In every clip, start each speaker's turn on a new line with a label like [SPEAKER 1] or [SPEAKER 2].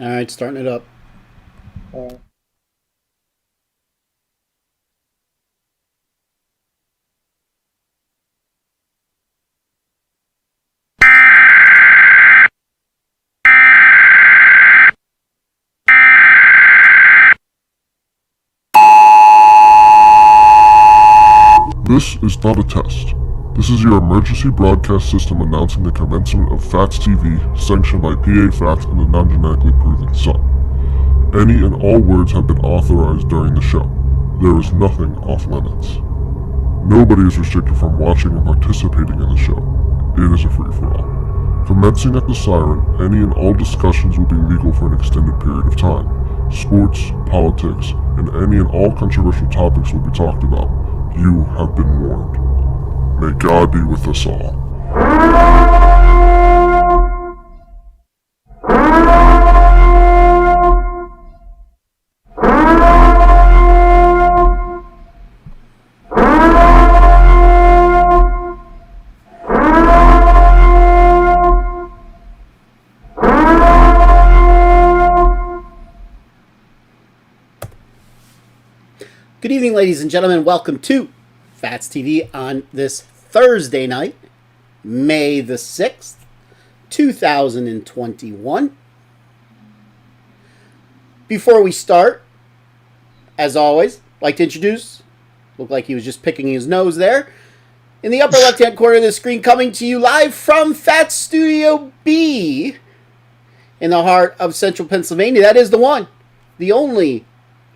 [SPEAKER 1] All right, starting it up.
[SPEAKER 2] Uh,
[SPEAKER 3] This is not a test. This is your emergency broadcast system announcing the commencement of Phatts TV, sanctioned by PA Phatts and the non-genetically proven Sun. Any and all words have been authorized during the show. There is nothing off limits. Nobody is restricted from watching or participating in the show. It is a free-for-all. Commencing at the siren, any and all discussions will be legal for an extended period of time. Sports, politics, and any and all controversial topics will be talked about. You have been warned. May God be with us all.
[SPEAKER 1] Good evening, ladies and gentlemen. Welcome to Phatts TV on this Thursday night, May the 6th, 2021. Before we start, as always, I'd like to introduce, looked like he was just picking his nose there, in the upper left-hand corner of the screen, coming to you live from Phatts Studio B in the heart of central Pennsylvania. That is the one, the only.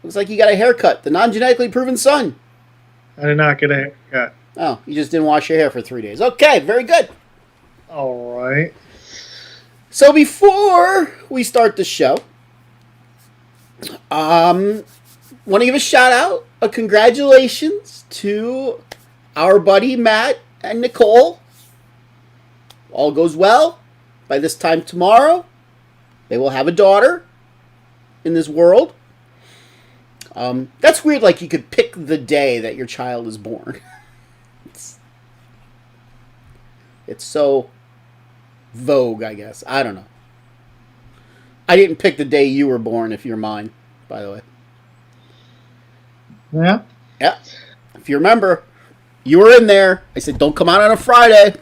[SPEAKER 1] Looks like you got a haircut. The non-genetically proven Sun.
[SPEAKER 2] I did not get a haircut.
[SPEAKER 1] Oh, you just didn't wash your hair for 3 days. Okay, very good.
[SPEAKER 2] All right.
[SPEAKER 1] So before we start the show, want to give a shout out, a congratulations to our buddy Matt and Nicole. All goes well. By this time tomorrow, they will have a daughter in this world. That's weird, like you could pick the day that your child is born. It's so vogue, I guess. I don't know. I didn't pick the day you were born, if you're mine, by the way.
[SPEAKER 2] Yeah.
[SPEAKER 1] Yeah. If you remember, you were in there. I said, don't come out on a Friday.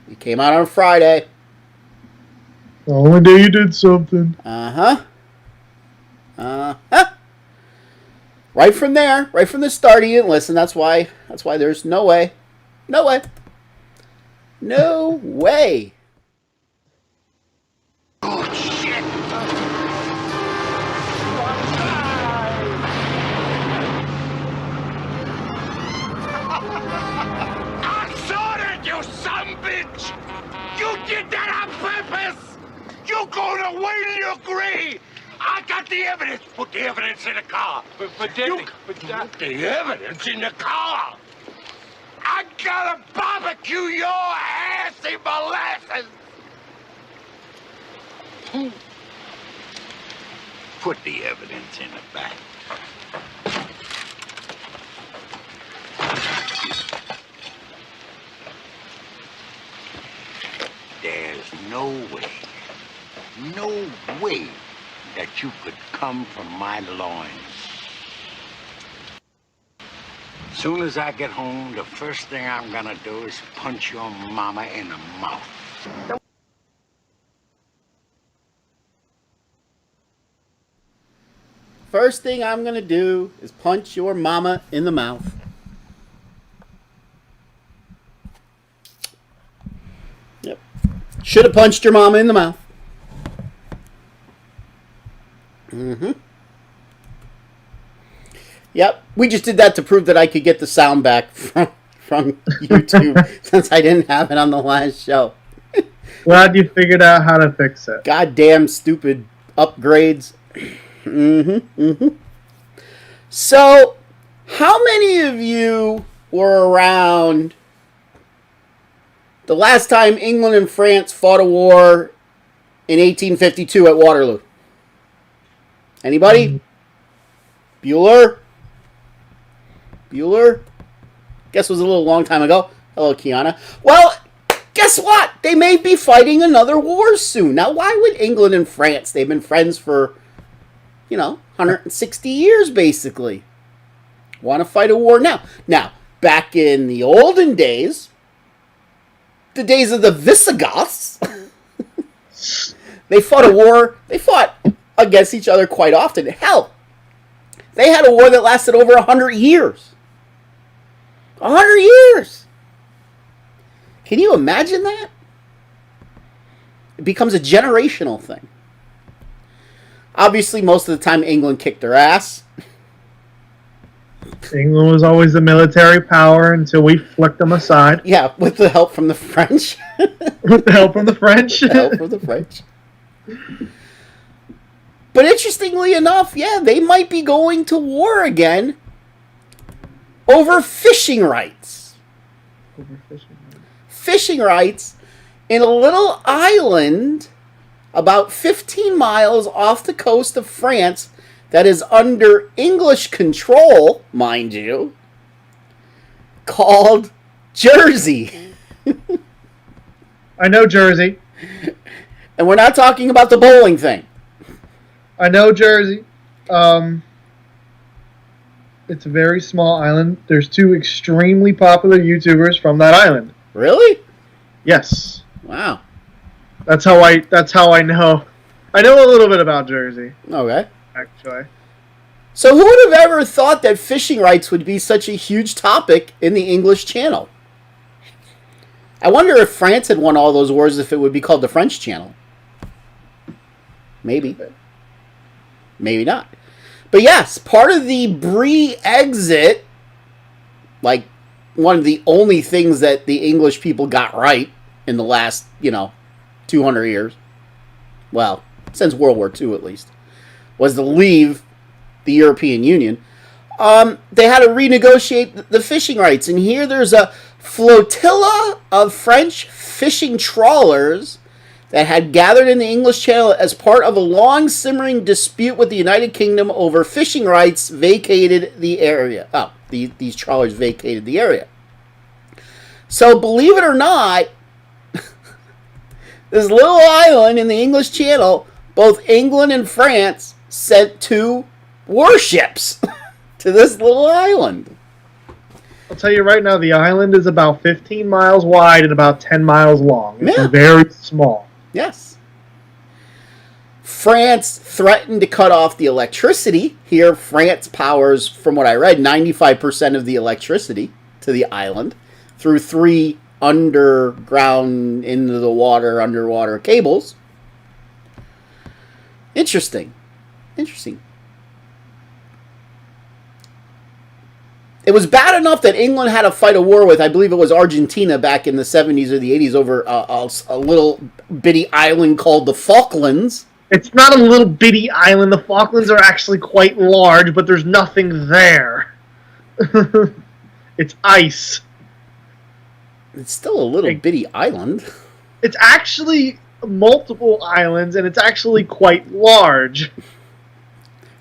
[SPEAKER 1] You came out on a Friday.
[SPEAKER 2] The only day you did something.
[SPEAKER 1] Right from there, right from the start, he didn't listen. That's why there's no way. No way. No way.
[SPEAKER 4] Oh, shit! I saw it, you son bitch! You did that on purpose! You're gonna wait till you agree! I got the evidence! Put the evidence in the car!
[SPEAKER 5] But
[SPEAKER 4] Put the evidence in the car! I gotta barbecue your ass in molasses! Put the evidence in the back. There's no way that you could come from my loins. Soon as I get home, the first thing I'm gonna do is punch your mama in the mouth.
[SPEAKER 1] First thing I'm going to do is punch your mama in the mouth. Yep. Should have punched your mama in the mouth. Yep. We just did that to prove that I could get the sound back from YouTube since I didn't have it on the last show.
[SPEAKER 2] Glad you figured out how to fix it.
[SPEAKER 1] Goddamn stupid upgrades. So, how many of you were around the last time England and France fought a war in 1852 at Waterloo? Anybody? Bueller? Guess it was a little long time ago. Hello, Kiana. Well, guess what? They may be fighting another war soon. Now, why would England and France, they've been friends for, 160 years, basically, want to fight a war now? Now, back in the olden days, the days of the Visigoths, they fought a war, they fought against each other quite often. Hell, they had a war that lasted over 100 years. 100 years! Can you imagine that? It becomes a generational thing. Obviously, most of the time, England kicked their ass.
[SPEAKER 2] England was always the military power until we flicked them aside.
[SPEAKER 1] Yeah, with the help from the French.
[SPEAKER 2] With the help from the French.
[SPEAKER 1] The help from the French. But interestingly enough, yeah, they might be going to war again over fishing rights. Fishing rights in a little island about 15 miles off the coast of France that is under English control, mind you, called Jersey.
[SPEAKER 2] I know Jersey.
[SPEAKER 1] And we're not talking about the bowling thing.
[SPEAKER 2] I know Jersey. It's a very small island. There's 2 extremely popular YouTubers from that island.
[SPEAKER 1] Really?
[SPEAKER 2] Yes.
[SPEAKER 1] Wow.
[SPEAKER 2] That's how I know. I know a little bit about Jersey,
[SPEAKER 1] Okay.
[SPEAKER 2] actually.
[SPEAKER 1] So who would have ever thought that fishing rights would be such a huge topic in the English Channel? I wonder if France had won all those wars, if it would be called the French Channel. Maybe. Maybe not. But yes, part of the Brie exit, like one of the only things that the English people got right in the last, 200 years, well, since World War II at least, was to leave the European Union. They had to renegotiate the fishing rights. And here there's a flotilla of French fishing trawlers that had gathered in the English Channel as part of a long simmering dispute with the United Kingdom over fishing rights vacated the area. These trawlers vacated the area. So believe it or not, this little island in the English Channel, both England and France sent 2 warships to this little island.
[SPEAKER 2] I'll tell you right now, the island is about 15 miles wide and about 10 miles long. It's very small.
[SPEAKER 1] Yes. France threatened to cut off the electricity. Here, France powers, from what I read, 95% of the electricity to the island through 3 underground, into the water, underwater cables. Interesting. It was bad enough that England had to fight a war with, I believe it was Argentina back in the 70s or the 80s over a little bitty island called the Falklands.
[SPEAKER 2] It's not a little bitty island. The Falklands are actually quite large, but there's nothing there. It's ice.
[SPEAKER 1] It's still a little bitty island.
[SPEAKER 2] It's actually multiple islands, and it's actually quite large.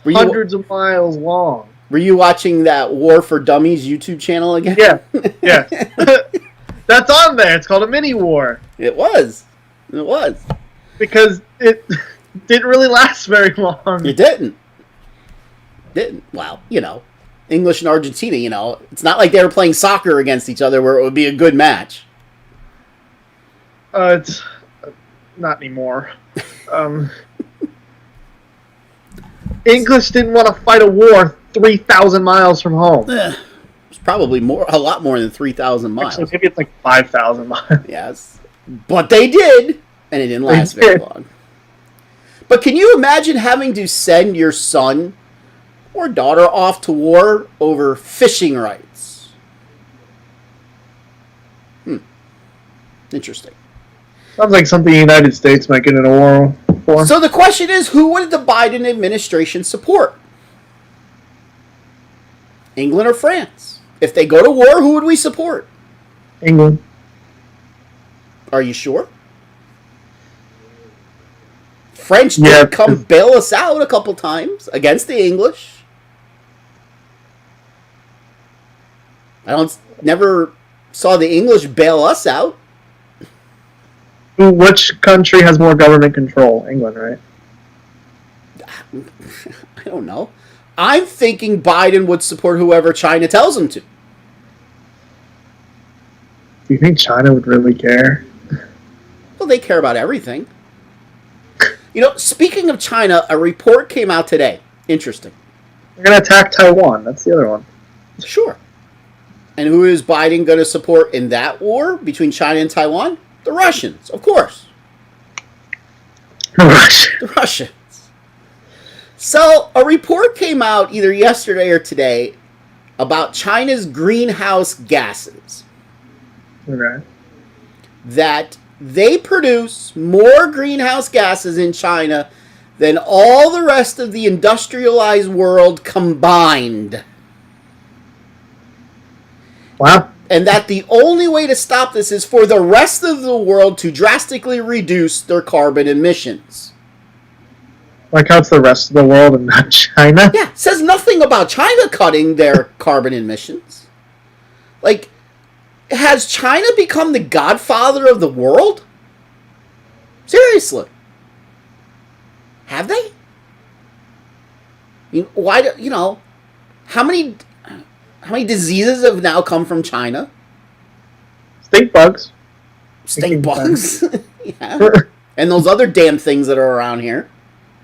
[SPEAKER 2] Hundreds of miles long.
[SPEAKER 1] Were you watching that War for Dummies YouTube channel again?
[SPEAKER 2] Yeah. That's on there. It's called a mini war.
[SPEAKER 1] It was.
[SPEAKER 2] Because it didn't really last very long.
[SPEAKER 1] It didn't. Well, English and Argentina, it's not like they were playing soccer against each other where it would be a good match.
[SPEAKER 2] It's not anymore. English didn't want to fight a war 3,000 miles from home.
[SPEAKER 1] It's probably a lot more than 3,000 miles.
[SPEAKER 2] Actually, maybe it's like 5,000 miles.
[SPEAKER 1] Yes. But they did, and it didn't last very long. But can you imagine having to send your son or daughter off to war over fishing rights? Interesting.
[SPEAKER 2] Sounds like something the United States might get in a war for.
[SPEAKER 1] So the question is, who would the Biden administration support? England or France? If they go to war, who would we support?
[SPEAKER 2] England.
[SPEAKER 1] Are you sure? French did come bail us out a couple times against the English. I never saw the English bail us out.
[SPEAKER 2] Which country has more government control? England, right?
[SPEAKER 1] I don't know. I'm thinking Biden would support whoever China tells him to.
[SPEAKER 2] Do you think China would really care?
[SPEAKER 1] Well, they care about everything. You know, speaking of China, a report came out today. Interesting.
[SPEAKER 2] They're going to attack Taiwan. That's the other one.
[SPEAKER 1] Sure. And who is Biden going to support in that war between China and Taiwan? The Russians, of course. The Russians. So, a report came out either yesterday or today about China's greenhouse gases.
[SPEAKER 2] Okay.
[SPEAKER 1] That they produce more greenhouse gases in China than all the rest of the industrialized world combined.
[SPEAKER 2] Wow.
[SPEAKER 1] And that the only way to stop this is for the rest of the world to drastically reduce their carbon emissions.
[SPEAKER 2] Like how it's the rest of the world and not China?
[SPEAKER 1] Yeah, it says nothing about China cutting their carbon emissions. Like, has China become the godfather of the world? Seriously. Have they? How many diseases have now come from China?
[SPEAKER 2] Stink bugs.
[SPEAKER 1] Stink bugs? Yeah. And those other damn things that are around here.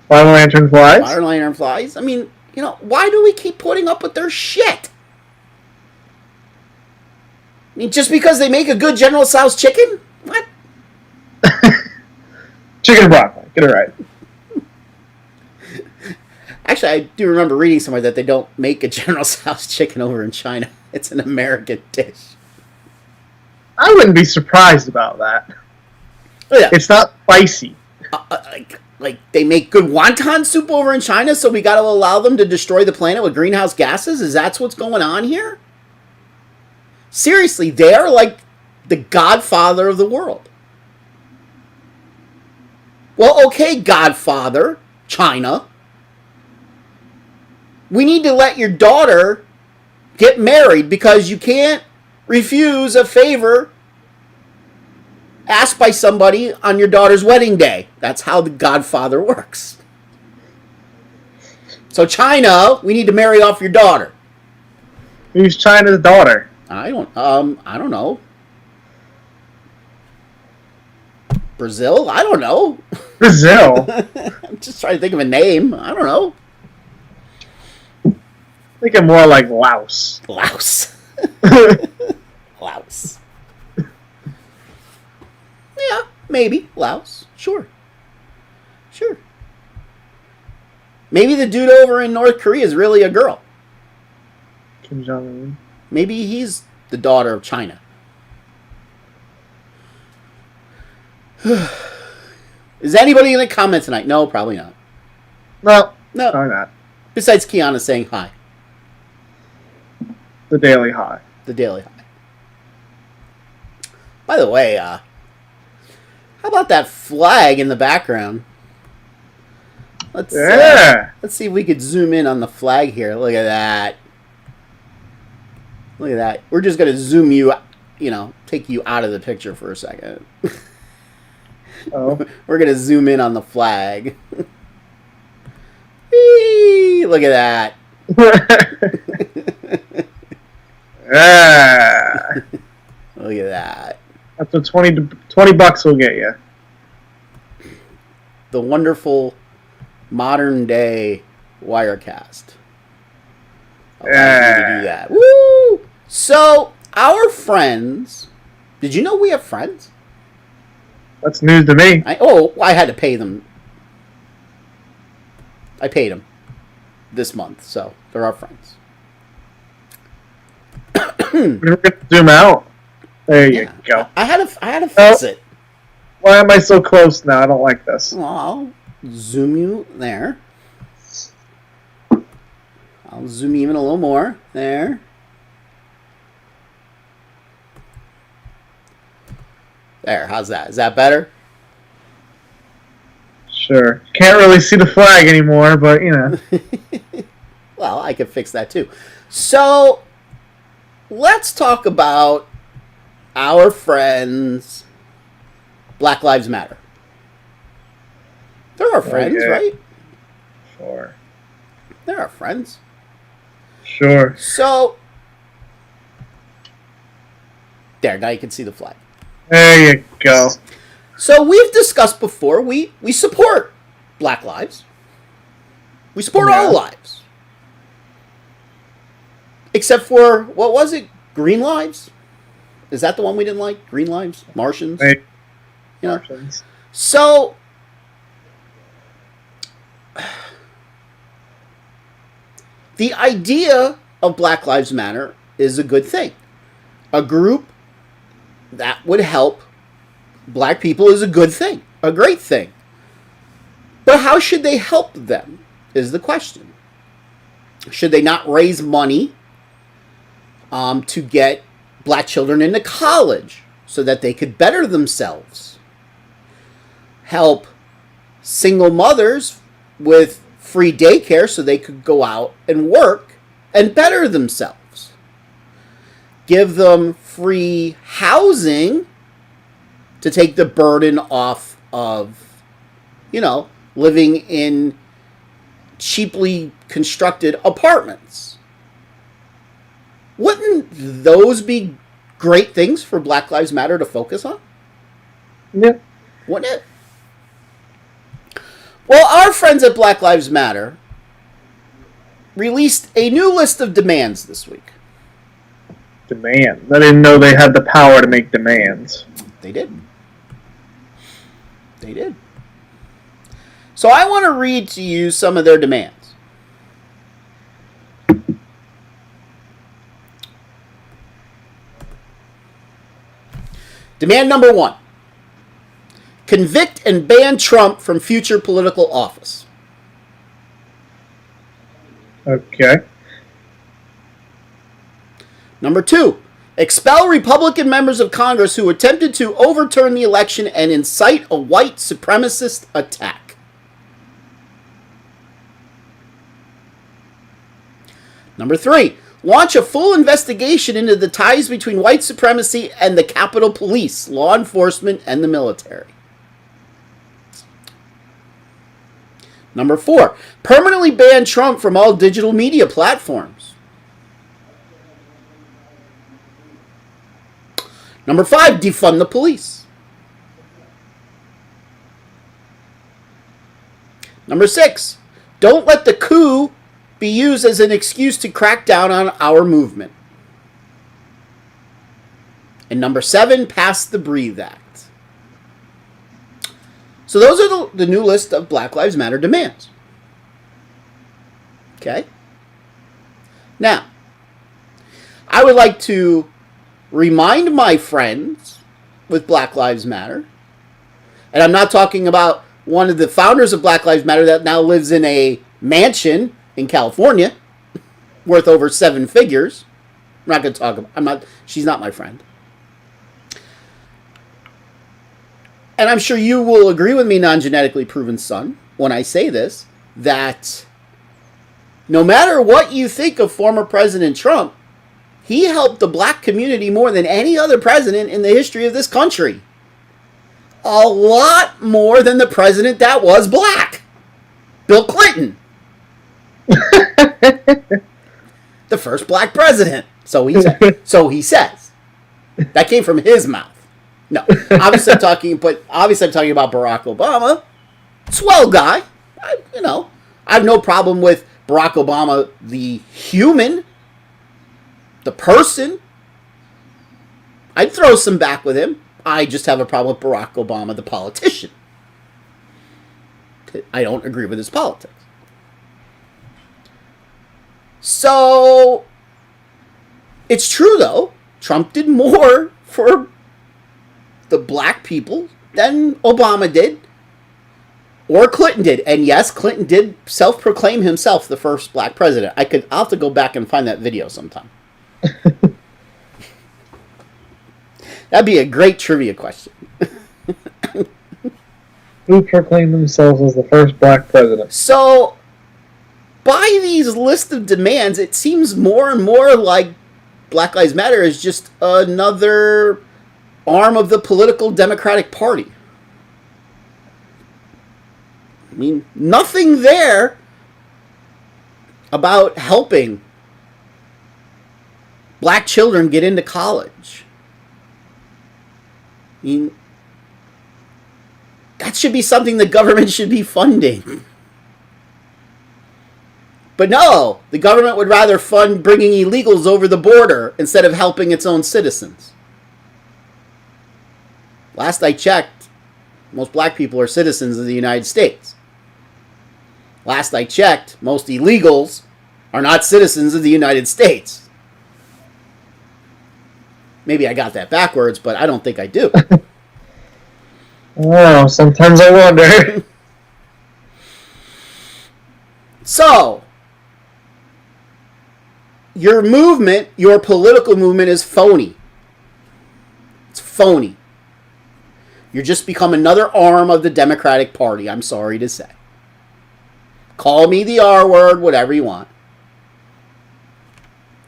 [SPEAKER 2] Fire lantern flies.
[SPEAKER 1] Fire lantern flies. I mean, why do we keep putting up with their shit? I mean, just because they make a good General Tso's chicken? What?
[SPEAKER 2] Chicken and broccoli. Get it right.
[SPEAKER 1] Actually, I do remember reading somewhere that they don't make a General Tso's chicken over in China. It's an American dish.
[SPEAKER 2] I wouldn't be surprised about that.
[SPEAKER 1] Oh, yeah.
[SPEAKER 2] It's not spicy.
[SPEAKER 1] Like they make good wonton soup over in China, so we got to allow them to destroy the planet with greenhouse gases? Is that what's going on here? Seriously, they are like the godfather of the world. Well, okay, godfather, China. We need to let your daughter get married because you can't refuse a favor asked by somebody on your daughter's wedding day. That's how the godfather works. So China, we need to marry off your daughter.
[SPEAKER 2] Who's China's daughter?
[SPEAKER 1] I don't know. Brazil? I don't know.
[SPEAKER 2] Brazil?
[SPEAKER 1] I'm just trying to think of a name. I don't know.
[SPEAKER 2] Thinking more like Laos.
[SPEAKER 1] Laos. Laos. Yeah, maybe. Laos. Sure. Maybe the dude over in North Korea is really a girl.
[SPEAKER 2] Kim Jong-un.
[SPEAKER 1] Maybe he's the daughter of China. Is anybody going to comment tonight? No, probably not.
[SPEAKER 2] No,
[SPEAKER 1] No.
[SPEAKER 2] probably not.
[SPEAKER 1] Besides Kiana saying hi.
[SPEAKER 2] The Daily High.
[SPEAKER 1] The Daily High. By the way, how about that flag in the background? Let's see if we could zoom in on the flag here. Look at that. Look at that. We're just going to zoom you, take you out of the picture for a second.
[SPEAKER 2] Oh.
[SPEAKER 1] We're going to zoom in on the flag. Whee! Look at that.
[SPEAKER 2] Yeah.
[SPEAKER 1] Look at that.
[SPEAKER 2] That's what 20 bucks will get you.
[SPEAKER 1] The wonderful modern day Wirecast. Allows you to do that. Woo! So, our friends. Did you know we have friends?
[SPEAKER 2] That's news to me.
[SPEAKER 1] I had to pay them. I paid them this month, so they're our friends.
[SPEAKER 2] We're going to zoom out. There you go.
[SPEAKER 1] I had to fix it.
[SPEAKER 2] Why am I so close now? I don't like this.
[SPEAKER 1] Well, I'll zoom you there. I'll zoom even a little more. There. There, how's that? Is that better?
[SPEAKER 2] Sure. Can't really see the flag anymore, but,
[SPEAKER 1] Well, I could fix that too. So, let's talk about our friends Black Lives Matter. They're our friends,
[SPEAKER 2] Okay.
[SPEAKER 1] right?
[SPEAKER 2] Sure.
[SPEAKER 1] They're our friends.
[SPEAKER 2] Sure.
[SPEAKER 1] So, there, now you can see the flag.
[SPEAKER 2] There you go.
[SPEAKER 1] So, we've discussed before, we support Black lives. We support all lives. Except for, what was it? Green lives? Is that the one we didn't like? Green lives? Martians?
[SPEAKER 2] Right.
[SPEAKER 1] You know?
[SPEAKER 2] Martians.
[SPEAKER 1] So, the idea of Black Lives Matter is a good thing. A group that would help black people is a good thing, a great thing. But how should they help them is the question. Should they not raise money to get black children into college so that they could better themselves? Help single mothers with free daycare so they could go out and work and better themselves? Give them free housing to take the burden off of, living in cheaply constructed apartments. Wouldn't those be great things for Black Lives Matter to focus on?
[SPEAKER 2] Yeah.
[SPEAKER 1] Wouldn't it? Well, our friends at Black Lives Matter released a new list of demands this week.
[SPEAKER 2] Demands. I didn't know they had the power to make demands.
[SPEAKER 1] They did. They did. So I want to read to you some of their demands. Demand number 1. Convict and ban Trump from future political office.
[SPEAKER 2] Okay.
[SPEAKER 1] Number 2. Expel Republican members of Congress who attempted to overturn the election and incite a white supremacist attack. Number 3. Launch a full investigation into the ties between white supremacy and the Capitol Police, law enforcement, and the military. Number 4. Permanently ban Trump from all digital media platforms. Number 5. Defund the police. Number 6. Don't let the coup be used as an excuse to crack down on our movement. And number 7. Pass the Breathe Act. So those are the new list of Black Lives Matter demands. Okay? Now, I would like to remind my friends with Black Lives Matter, and I'm not talking about one of the founders of Black Lives Matter that now lives in a mansion in California worth over 7 figures. I'm not going to talk about, she's not my friend. And I'm sure you will agree with me, non-genetically proven son, when I say this, that no matter what you think of former President Trump, he helped the black community more than any other president in the history of this country. A lot more than the president that was black. Bill Clinton. The first black president. So he says. That came from his mouth. No. Obviously I'm talking about Barack Obama. Swell guy. I have no problem with Barack Obama, the human, the person. I'd throw some back with him. I just have a problem with Barack Obama, the politician. I don't agree with his politics. So, it's true, though. Trump did more for the black people than Obama did. Or Clinton did. And yes, Clinton did self-proclaim himself the first black president. I'll have to go back and find that video sometime. That'd be a great trivia question.
[SPEAKER 2] Who proclaimed themselves as the first black president?
[SPEAKER 1] So, by these list of demands, it seems more and more like Black Lives Matter is just another arm of the political Democratic Party. mean, nothing there about helping black children get into college. I mean, that should be something the government should be funding. But no, the government would rather fund bringing illegals over the border instead of helping its own citizens. Last I checked, most black people are citizens of the United States. Last I checked, most illegals are not citizens of the United States. Maybe I got that backwards, but I don't think I do.
[SPEAKER 2] Oh, sometimes I wonder.
[SPEAKER 1] So, your movement, your political movement is phony. It's phony. You're just become another arm of the Democratic Party, I'm sorry to say. Call me the R word, whatever you want.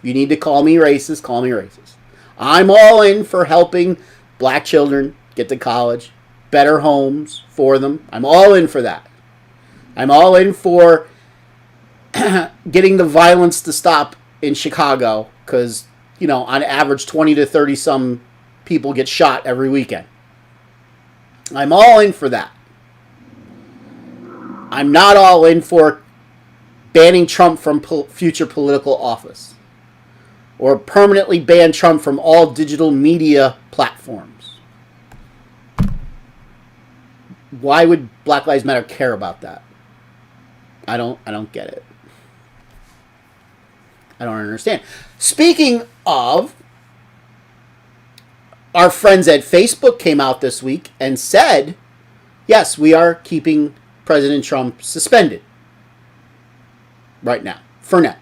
[SPEAKER 1] You need to call me racist, call me racist. I'm all in for helping black children get to college, better homes for them. I'm all in for that. I'm all in for getting the violence to stop in Chicago because, you know, on average 20 to 30 some people get shot every weekend. I'm all in for that. I'm not all in for banning Trump from future political office or permanently ban Trump from all digital media platforms. Why would Black Lives Matter care about that? I don't get it. I don't understand. Speaking of, our friends at Facebook came out this week and said, yes, we are keeping President Trump suspended right now, for now.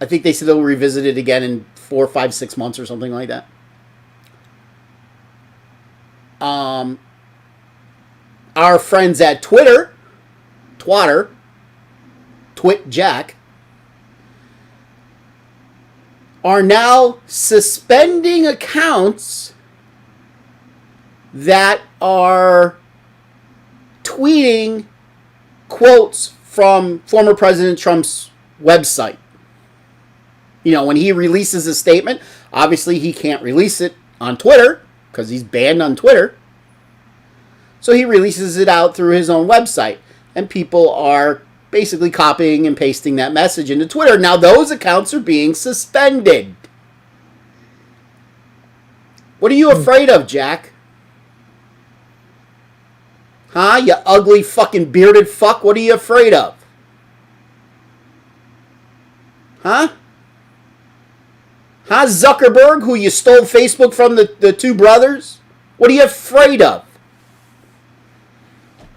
[SPEAKER 1] I think they said they'll revisit it again in 4, 5, 6 months or something like that. Our friends at Twitter, TwitJack, are now suspending accounts that are tweeting quotes from former President Trump's website. You know, when he releases a statement, obviously he can't release it on Twitter because he's banned on Twitter. So he releases it out through his own website. And people are basically copying and pasting that message into Twitter. Now those accounts are being suspended. What are you afraid of, Jack? Huh? You ugly fucking bearded fuck? What are you afraid of? Huh? Huh, Zuckerberg, who you stole Facebook from the two brothers? What are you afraid of?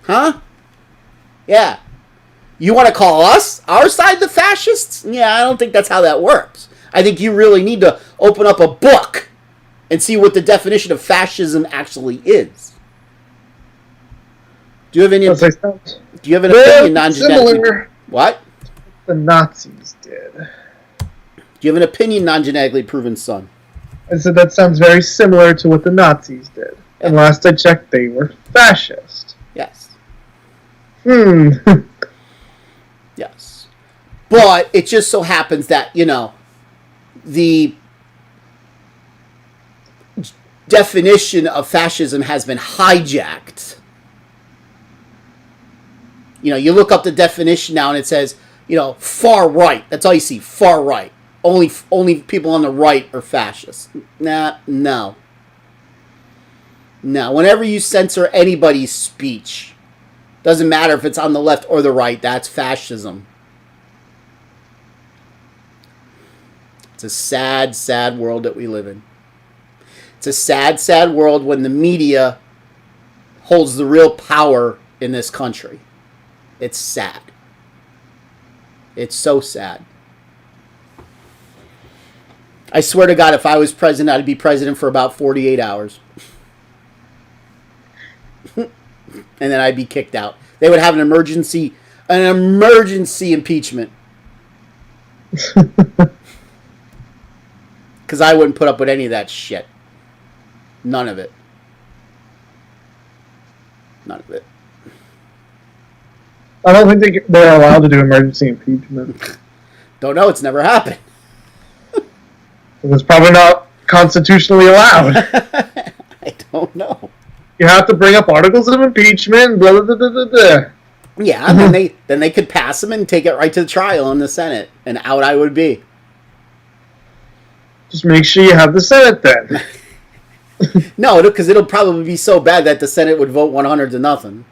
[SPEAKER 1] Huh? Yeah. You want to call us, our side, the fascists? Yeah, I don't think that's how that works. I think you really need to open up a book and see what the definition of fascism actually is. Do you have any? Do you have an opinion, non-genetically? What?
[SPEAKER 2] The Nazis did.
[SPEAKER 1] Do you have an opinion, non-genetically proven son?
[SPEAKER 2] I said that sounds very similar to what the Nazis did. And last I checked, they were fascist.
[SPEAKER 1] Yes. Yes. But it just so happens that, you know, the definition of fascism has been hijacked. You know, you look up the definition now and it says, you know, far right. That's all you see, far right. Only people on the right are fascists. No. Whenever you censor anybody's speech, doesn't matter if it's on the left or the right, that's fascism. It's a sad, sad world that we live in. It's a sad, sad world when the media holds the real power in this country. It's sad. It's so sad. I swear to God, if I was president, I'd be president for about 48 hours. And then I'd be kicked out. They would have an emergency impeachment. Because I wouldn't put up with any of that shit. None of it. None of it.
[SPEAKER 2] I don't think they're allowed to do emergency impeachment.
[SPEAKER 1] Don't know. It's never happened.
[SPEAKER 2] It's probably not constitutionally allowed.
[SPEAKER 1] I don't know.
[SPEAKER 2] You have to bring up articles of impeachment, blah, blah, blah, blah, blah.
[SPEAKER 1] Yeah, and then they could pass them and take it right to the trial in the Senate, and out I would be.
[SPEAKER 2] Just make sure you have the Senate then.
[SPEAKER 1] No, because it'll probably be so bad that the Senate would vote 100-0.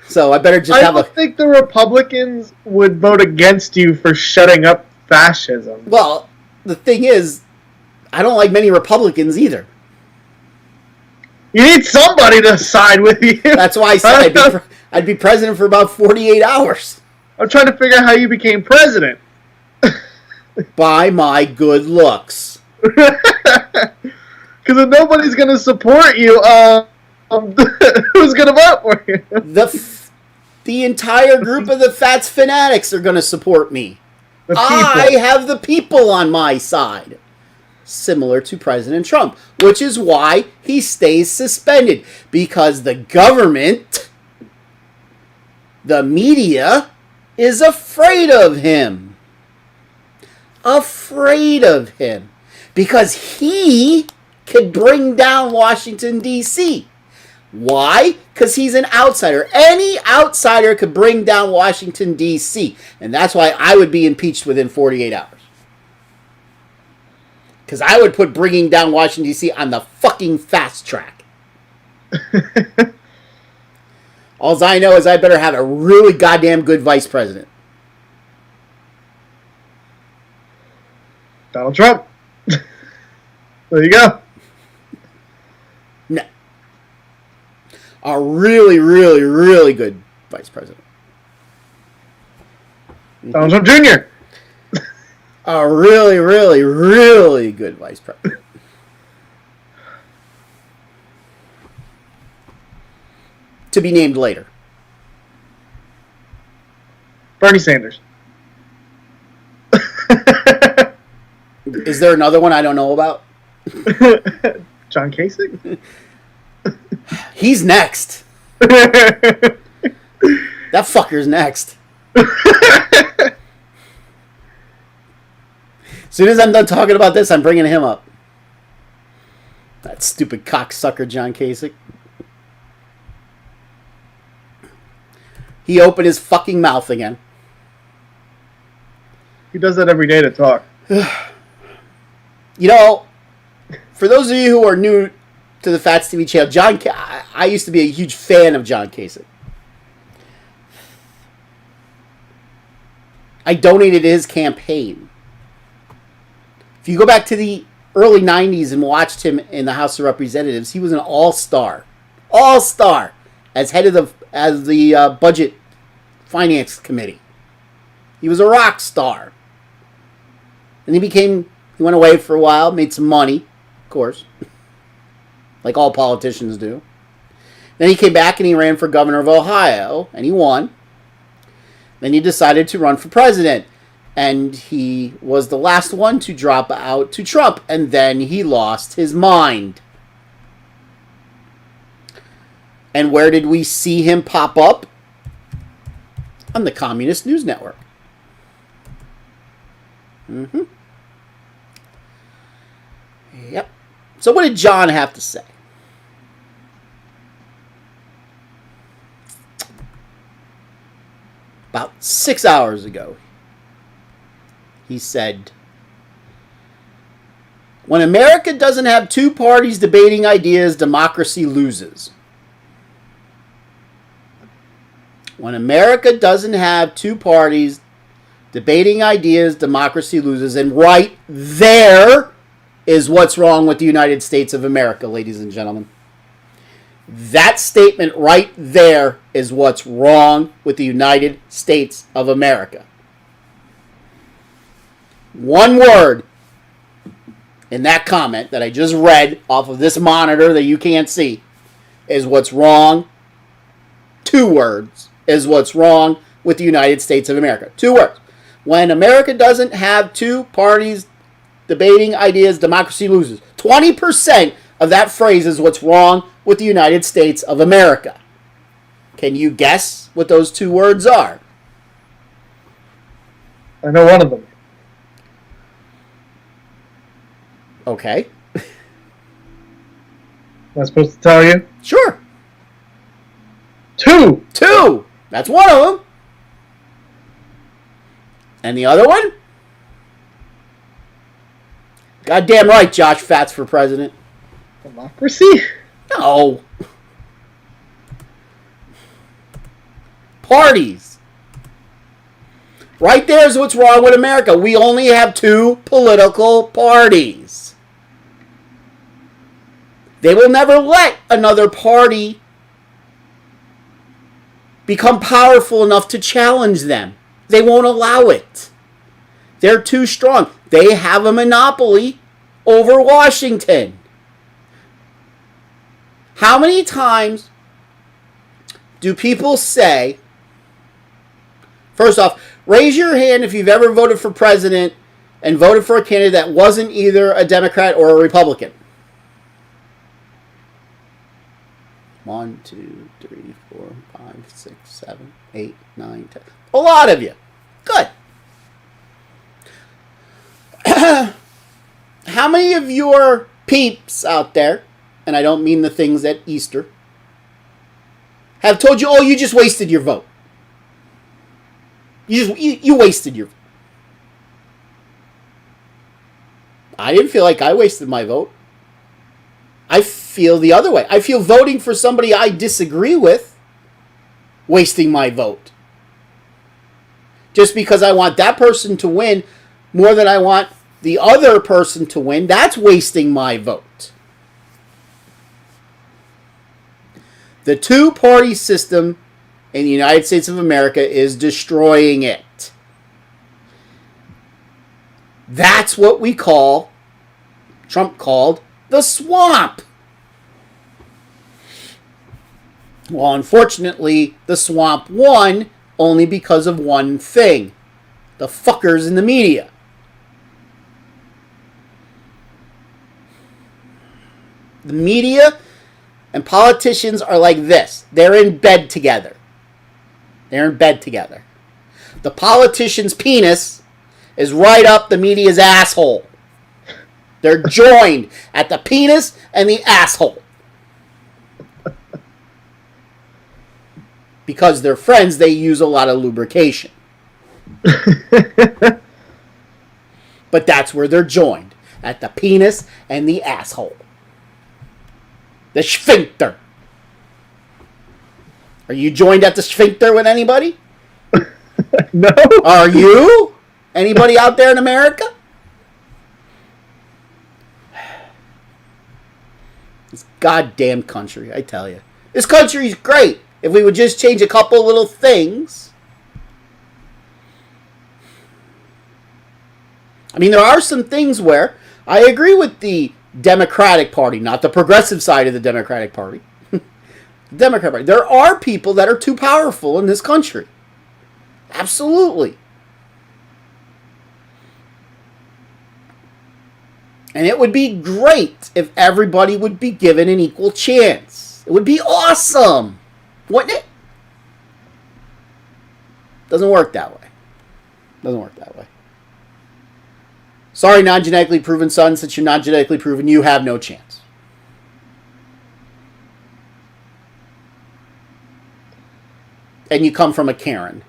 [SPEAKER 1] So I better just
[SPEAKER 2] I don't think the Republicans would vote against you for shutting up fascism.
[SPEAKER 1] Well, the thing is, I don't like many Republicans either.
[SPEAKER 2] You need somebody to side with you.
[SPEAKER 1] That's why I said I'd be president for about 48 hours.
[SPEAKER 2] I'm trying to figure out how you became president.
[SPEAKER 1] By my good looks.
[SPEAKER 2] Because if nobody's going to support you, who's going to vote for you?
[SPEAKER 1] The entire group of the Phatts fanatics are going to support me. I have the people on my side. Similar to President Trump, which is why he stays suspended. Because the government, the media, is afraid of him. Afraid of him. Because he can bring down Washington, D.C. Why? Because he's an outsider. Any outsider could bring down Washington, D.C. And that's why I would be impeached within 48 hours. Because I would put bringing down Washington, D.C. on the fucking fast track. All I know is I better have a really goddamn good vice president.
[SPEAKER 2] Donald Trump. There you go.
[SPEAKER 1] No. A really, really, really good vice president.
[SPEAKER 2] Donald Trump Jr.
[SPEAKER 1] A really, really, really good vice president. To be named later.
[SPEAKER 2] Bernie Sanders.
[SPEAKER 1] Is there another one I don't know about?
[SPEAKER 2] John Kasich?
[SPEAKER 1] He's next. That fucker's next. As soon as I'm done talking about this, I'm bringing him up. That stupid cocksucker John Kasich. He opened his fucking mouth again.
[SPEAKER 2] He does that every day to talk.
[SPEAKER 1] You know, for those of you who are new to the Phatts TV channel, I used to be a huge fan of John Kasich. I donated to his campaign. If you go back to the early 90s and watched him in the House of Representatives, he was an all-star. All-star as head of the Budget Finance Committee. He was a rock star. And he went away for a while, made some money, of course. Like all politicians do. Then he came back and he ran for governor of Ohio, and he won. Then he decided to run for president. And he was the last one to drop out to Trump. And then he lost his mind. And where did we see him pop up? On the Communist News Network. Mm-hmm. Yep. So what did John have to say? About 6 hours ago, he said, "When America doesn't have two parties debating ideas, democracy loses." When America doesn't have two parties debating ideas, democracy loses. And right there is what's wrong with the United States of America, ladies and gentlemen. That statement right there is what's wrong with the United States of America. One word in that comment that I just read off of this monitor that you can't see is what's wrong. 2 words is what's wrong with the United States of America. 2 words. When America doesn't have two parties debating ideas, democracy loses. 20% of that phrase is what's wrong with the United States of America. Can you guess what those two words are?
[SPEAKER 2] I know one of them.
[SPEAKER 1] Okay.
[SPEAKER 2] Am I supposed to tell you?
[SPEAKER 1] Sure.
[SPEAKER 2] 2.
[SPEAKER 1] 2. That's one of them. And the other one? Goddamn right, Josh Phatts for president.
[SPEAKER 2] Democracy?
[SPEAKER 1] No. Parties. Right there's what's wrong with America. We only have 2 political parties. They will never let another party become powerful enough to challenge them. They won't allow it. They're too strong. They have a monopoly over Washington. How many times do people say, first off, raise your hand if you've ever voted for president and voted for a candidate that wasn't either a Democrat or a Republican? 1, 2, 3, 4, 5, 6, 7, 8, 9, 10. A lot of you. Good. How many of your peeps out there, and I don't mean the things at Easter, have told you, oh, you just wasted your vote? You wasted your vote. I didn't feel like I wasted my vote. I feel the other way. I feel voting for somebody I disagree with wasting my vote. Just because I want that person to win more than I want the other person to win, that's wasting my vote. The 2-party system in the United States of America is destroying it. That's what Trump called the swamp. Well, unfortunately, the swamp won only because of one thing. The fuckers in the media. The media and politicians are like this. They're in bed together. They're in bed together. The politician's penis is right up the media's asshole. They're joined at the penis and the asshole. Because they're friends, they use a lot of lubrication. But that's where they're joined. At the penis and the asshole. The sphincter. Are you joined at the sphincter with anybody?
[SPEAKER 2] No.
[SPEAKER 1] Are you? Anybody out there in America? This goddamn country, I tell you. This country's great. If we would just change a couple little things. I mean, there are some things where I agree with the Democratic Party, not the progressive side of the Democratic Party. The Democratic Party. There are people that are too powerful in this country. Absolutely. And it would be great if everybody would be given an equal chance. It would be awesome. Wouldn't it? Doesn't work that way. Doesn't work that way. Sorry, non-genetically proven son. Since you're not genetically proven, you have no chance. And you come from a Karen.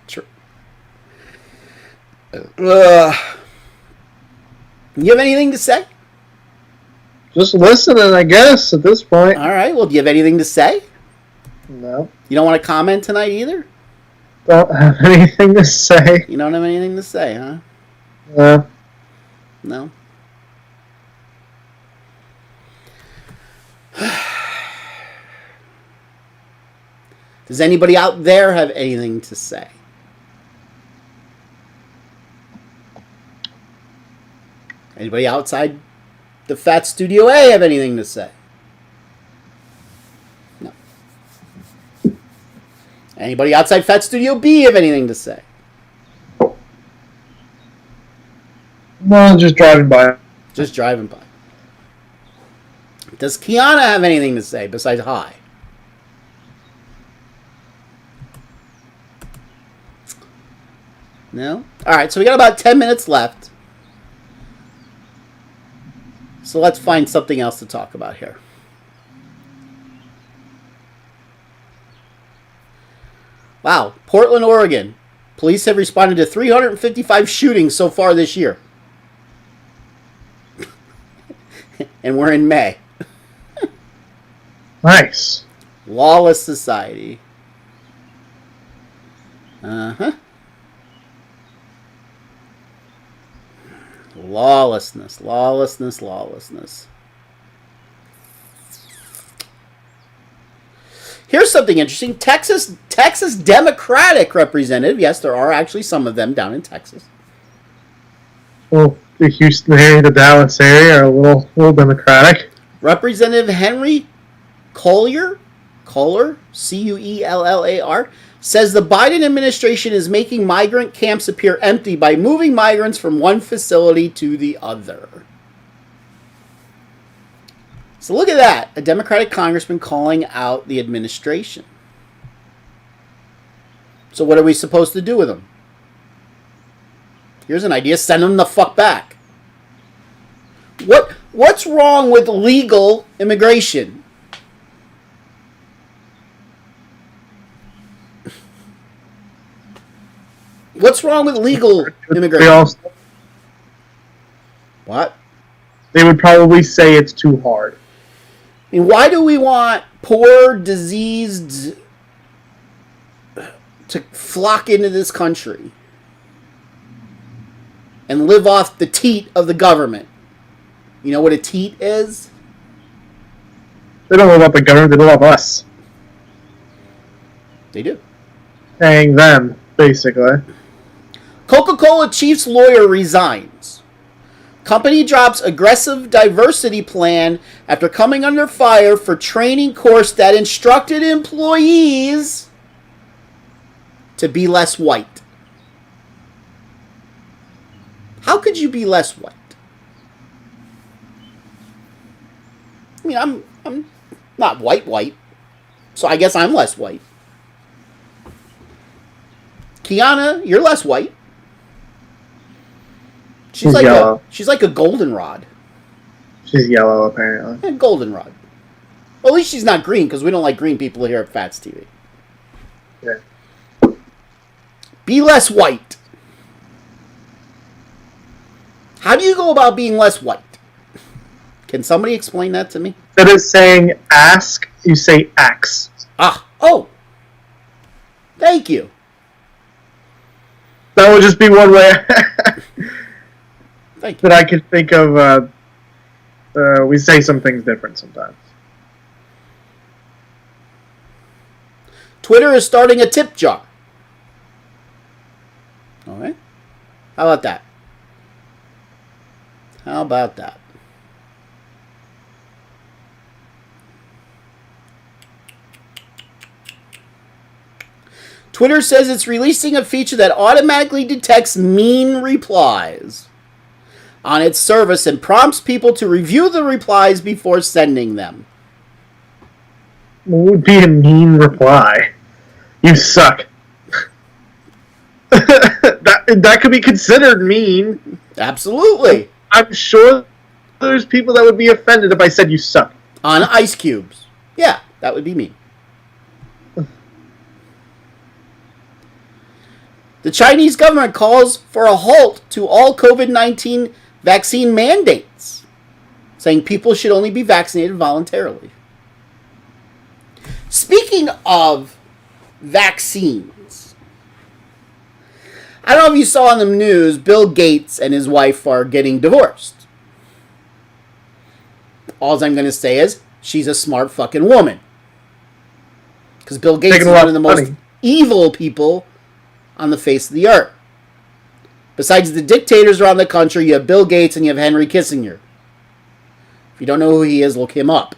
[SPEAKER 1] True. You have anything to say?
[SPEAKER 2] Just listening, I guess, at this point.
[SPEAKER 1] All right. Well, do you have anything to say?
[SPEAKER 2] No.
[SPEAKER 1] You don't want to comment tonight either?
[SPEAKER 2] Don't have anything to say.
[SPEAKER 1] You don't have anything to say, huh? No? Does anybody out there have anything to say? Anybody outside the Phatts Studio A have anything to say? No. Anybody outside Phatts Studio B have anything to say?
[SPEAKER 2] No, just driving by.
[SPEAKER 1] Just driving by. Does Kiana have anything to say besides hi? No? Alright, so we got about 10 minutes left. So let's find something else to talk about here. Wow, Portland, Oregon. Police have responded to 355 shootings so far this year. And we're in May.
[SPEAKER 2] Nice.
[SPEAKER 1] Lawless society. Uh-huh. Lawlessness, lawlessness, lawlessness. Here's something interesting. Texas Democratic representative. Yes, there are actually some of them down in Texas.
[SPEAKER 2] Well, the Houston area, the Dallas area are a little Democratic.
[SPEAKER 1] Representative Henry Cuellar, Cuellar, says the Biden administration is making migrant camps appear empty by moving migrants from one facility to the other. So look at that. A Democratic congressman calling out the administration. So what are we supposed to do with them? Here's an idea. Send them the fuck back. What's wrong with legal immigration? What's wrong with legal immigration? What?
[SPEAKER 2] They would probably say it's too hard.
[SPEAKER 1] I mean, why do we want poor, diseased to flock into this country and live off the teat of the government? You know what a teat is?
[SPEAKER 2] They don't know about the government, they know about us.
[SPEAKER 1] They do.
[SPEAKER 2] Paying them, basically.
[SPEAKER 1] Coca-Cola chief's lawyer resigns. Company drops aggressive diversity plan after coming under fire for training course that instructed employees to be less white. How could you be less white? I mean, I'm not white, so I guess I'm less white. Kiana, you're less white. She's like a goldenrod.
[SPEAKER 2] She's yellow, apparently.
[SPEAKER 1] Yeah, goldenrod. Well, at least she's not green, because we don't like green people here at Phatts TV.
[SPEAKER 2] Yeah.
[SPEAKER 1] Be less white. How do you go about being less white? Can somebody explain that to me?
[SPEAKER 2] Instead of saying ask, you say axe.
[SPEAKER 1] Oh. Thank you.
[SPEAKER 2] That would just be one way
[SPEAKER 1] Thank you.
[SPEAKER 2] that I could think of. We say some things different sometimes.
[SPEAKER 1] Twitter is starting a tip jar. All right. How about that? How about that? Twitter says it's releasing a feature that automatically detects mean replies on its service and prompts people to review the replies before sending them.
[SPEAKER 2] What would be a mean reply? You suck. that could be considered mean.
[SPEAKER 1] Absolutely.
[SPEAKER 2] I'm sure there's people that would be offended if I said you suck.
[SPEAKER 1] On ice cubes. Yeah, that would be mean. The Chinese government calls for a halt to all COVID-19 vaccine mandates, saying people should only be vaccinated voluntarily. Speaking of vaccines, I don't know if you saw on the news, Bill Gates and his wife are getting divorced. All I'm going to say is, she's a smart fucking woman. Because Bill Gates is one of the most evil people on the face of the earth. Besides the dictators around the country, you have Bill Gates and you have Henry Kissinger. If you don't know who he is, look him up.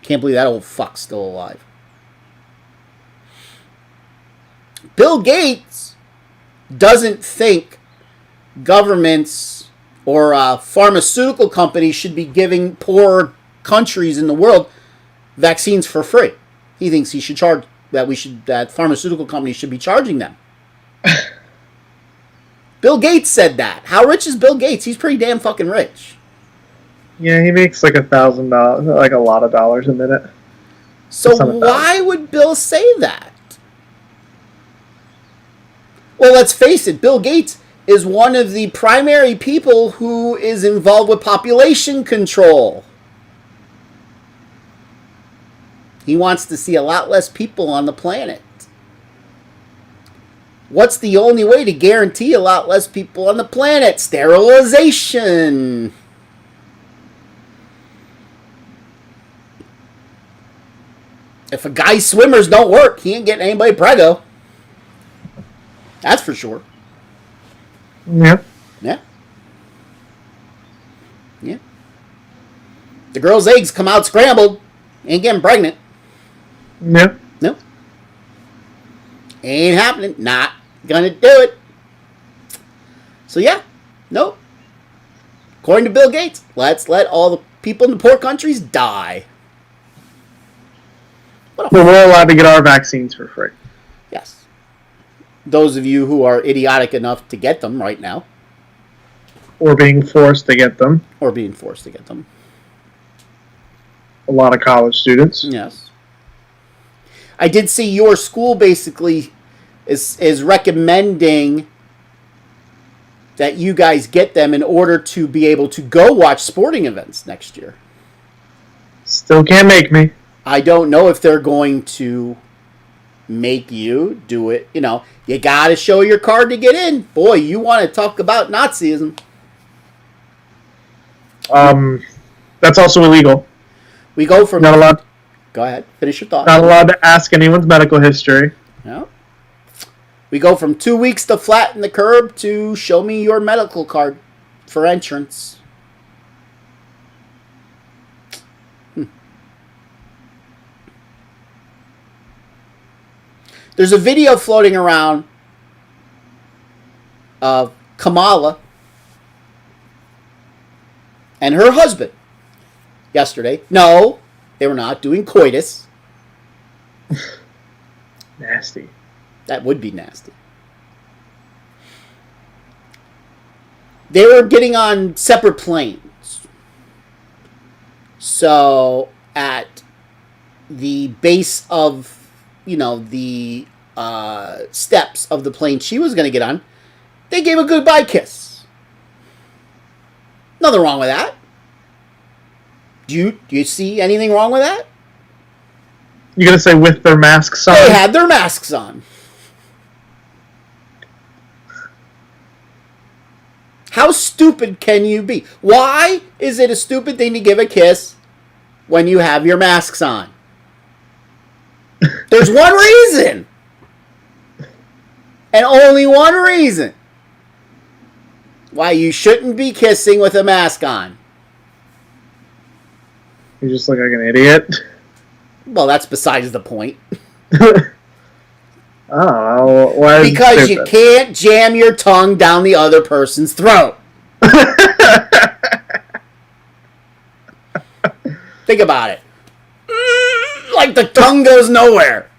[SPEAKER 1] Can't believe that old fuck's still alive. Bill Gates doesn't think governments or pharmaceutical companies should be giving poor countries in the world vaccines for free. He thinks he should charge that pharmaceutical companies should be charging them. Bill Gates said that. How rich is Bill Gates? He's pretty damn fucking rich.
[SPEAKER 2] Yeah, he makes like $1,000, like a lot of dollars a minute.
[SPEAKER 1] So why would Bill say that? Well, let's face it, Bill Gates is one of the primary people who is involved with population control. He wants to see a lot less people on the planet. What's the only way to guarantee a lot less people on the planet? Sterilization. If a guy's swimmers don't work, he ain't getting anybody preggo. That's for sure.
[SPEAKER 2] Yeah.
[SPEAKER 1] Yeah. Yeah. The girl's eggs come out scrambled. Ain't getting pregnant.
[SPEAKER 2] Yeah.
[SPEAKER 1] No. Ain't happening. Not gonna do it. So yeah. Nope. According to Bill Gates, let's let all the people in the poor countries die.
[SPEAKER 2] But we're allowed to get our vaccines for free.
[SPEAKER 1] Yes. Those of you who are idiotic enough to get them right now.
[SPEAKER 2] Or being forced to get them.
[SPEAKER 1] Or being forced to get them.
[SPEAKER 2] A lot of college students.
[SPEAKER 1] Yes. I did see your school basically is recommending that you guys get them in order to be able to go watch sporting events next year.
[SPEAKER 2] Still can't make me.
[SPEAKER 1] I don't know if they're going to make you do it. You know, you got to show your card to get in. Boy, you want to talk about Nazism.
[SPEAKER 2] That's also illegal.
[SPEAKER 1] We go from...
[SPEAKER 2] Not allowed.
[SPEAKER 1] Go ahead. Finish your thought.
[SPEAKER 2] Not allowed to ask anyone's medical history.
[SPEAKER 1] No. We go from 2 weeks to flatten the curb to show me your medical card for entrance. There's a video floating around of Kamala and her husband yesterday. No, they were not doing coitus.
[SPEAKER 2] Nasty.
[SPEAKER 1] That would be nasty. They were getting on separate planes. So at the base of, the steps of the plane she was going to get on, they gave a goodbye kiss. Nothing wrong with that. Do you see anything wrong with that?
[SPEAKER 2] You're going to say with their masks on?
[SPEAKER 1] They had their masks on. How stupid can you be? Why is it a stupid thing to give a kiss when you have your masks on? There's one reason. And only one reason why you shouldn't be kissing with a mask on.
[SPEAKER 2] You just look like an idiot.
[SPEAKER 1] Well, that's besides the point.
[SPEAKER 2] Oh, why is
[SPEAKER 1] because you can't jam your tongue down the other person's throat. Think about it. Like the tongue goes nowhere.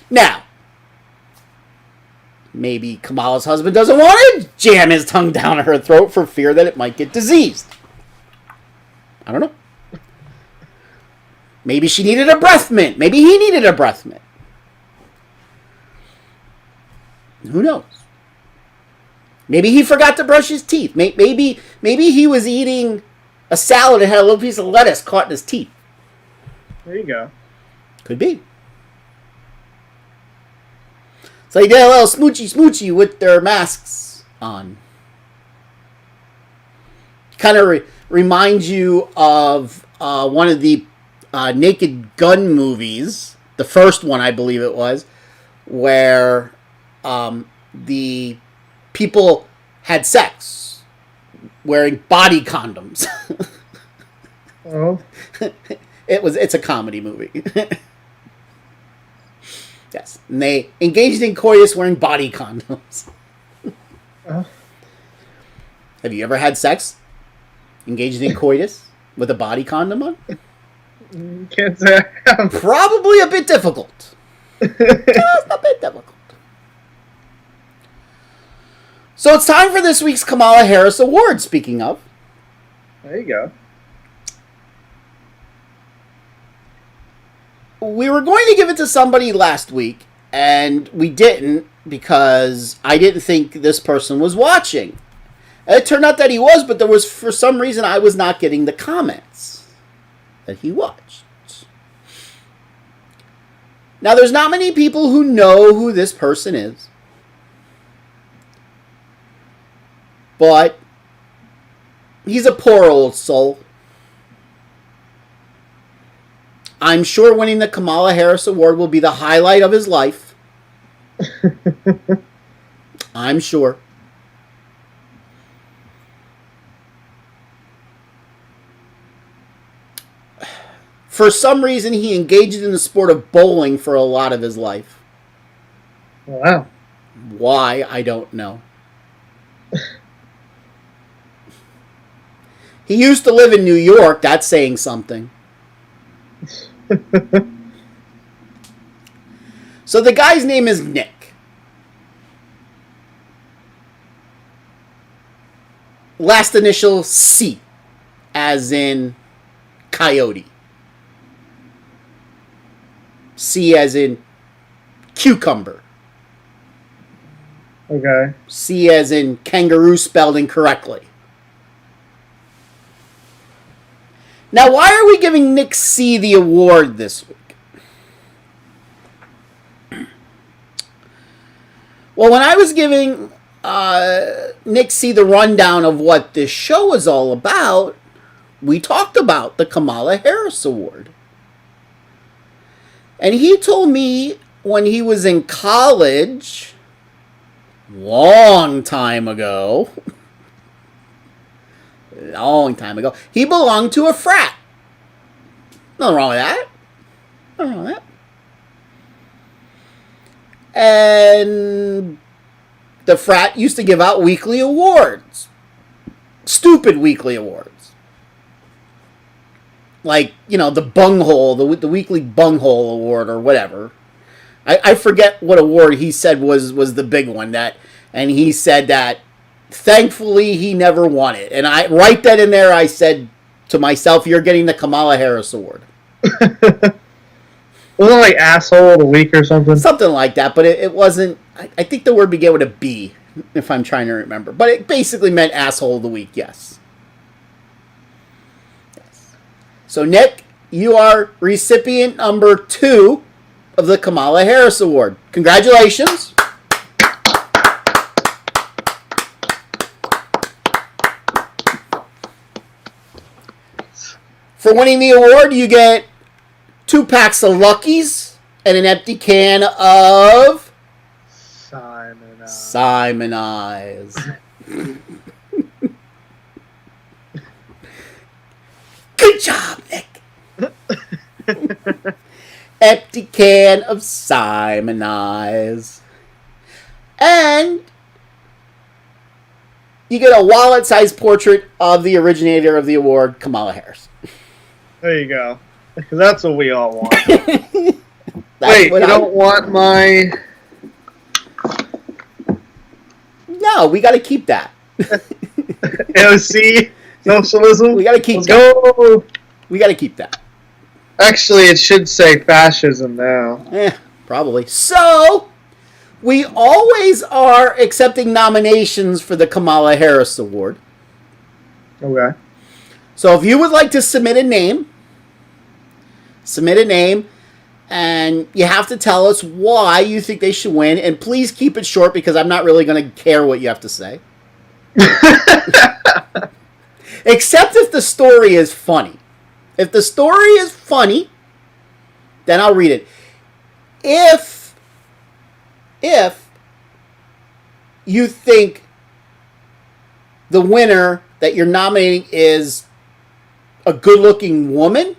[SPEAKER 1] Now, maybe Kamala's husband doesn't want to jam his tongue down her throat for fear that it might get diseased. I don't know. Maybe she needed a breath mint. Maybe he needed a breath mint. Who knows? Maybe he forgot to brush his teeth. Maybe he was eating a salad and had a little piece of lettuce caught in his teeth.
[SPEAKER 2] There you go.
[SPEAKER 1] Could be. So they did a little smoochy with their masks on. Kind of reminds you of one of the Naked Gun movies, the first one I believe it was, where the people had sex wearing body condoms.
[SPEAKER 2] Oh.
[SPEAKER 1] It's a comedy movie. Yes. And they engaged in coitus wearing body condoms. Have you ever had sex? Engaged in coitus with a body condom on?
[SPEAKER 2] Can't say I have.
[SPEAKER 1] Probably a bit difficult. Just a bit difficult. So it's time for this week's Kamala Harris Award, speaking of.
[SPEAKER 2] There you go.
[SPEAKER 1] We were going to give it to somebody last week, and we didn't because I didn't think this person was watching. And it turned out that he was, but there was, for some reason, I was not getting the comments that he watched. Now, there's not many people who know who this person is. But he's a poor old soul. I'm sure winning the Kamala Harris Award will be the highlight of his life. I'm sure. For some reason, he engaged in the sport of bowling for a lot of his life.
[SPEAKER 2] Wow.
[SPEAKER 1] Why, I don't know. He used to live in New York. That's saying something. So the guy's name is Nick. Last initial C, as in coyote. C as in cucumber.
[SPEAKER 2] Okay.
[SPEAKER 1] C as in kangaroo spelled incorrectly. Now, why are we giving Nick C the award this week? Well, when I was giving Nick C the rundown of what this show is all about, we talked about the Kamala Harris Award. And he told me when he was in college, long time ago, he belonged to a frat. Nothing wrong with that. Nothing wrong with that. And the frat used to give out weekly awards. Stupid weekly awards. Like, you know, the bunghole, the weekly bunghole award or whatever. I forget what award he said was the big one. And he said that thankfully he never won it. And I right then and there I said to myself, you're getting the Kamala Harris Award.
[SPEAKER 2] Wasn't it like asshole of the week or something?
[SPEAKER 1] Something like that, but it wasn't. I think the word began with a B, if I'm trying to remember. But it basically meant asshole of the week, yes. So, Nick, you are recipient number 2 of the Kamala Harris Award. Congratulations. For winning the award, you get 2 packs of Luckies and an empty can of Simon Eyes. Good job, Nick. Empty can of Simon Eyes. And you get a wallet-sized portrait of the originator of the award, Kamala Harris.
[SPEAKER 2] There you go. Because that's what we all want.
[SPEAKER 1] Wait,
[SPEAKER 2] you don't want my...
[SPEAKER 1] No, we got to keep that.
[SPEAKER 2] AOC socialism?
[SPEAKER 1] We got to keep
[SPEAKER 2] Let's
[SPEAKER 1] that.
[SPEAKER 2] go!
[SPEAKER 1] We got to keep that.
[SPEAKER 2] Actually, it should say fascism now.
[SPEAKER 1] Probably. So, we always are accepting nominations for the Kamala Harris Award.
[SPEAKER 2] Okay.
[SPEAKER 1] So, if you would like to submit a name, and you have to tell us why you think they should win, and please keep it short because I'm not really going to care what you have to say. Except if the story is funny. If the story is funny, then I'll read it. If you think the winner that you're nominating is a good-looking woman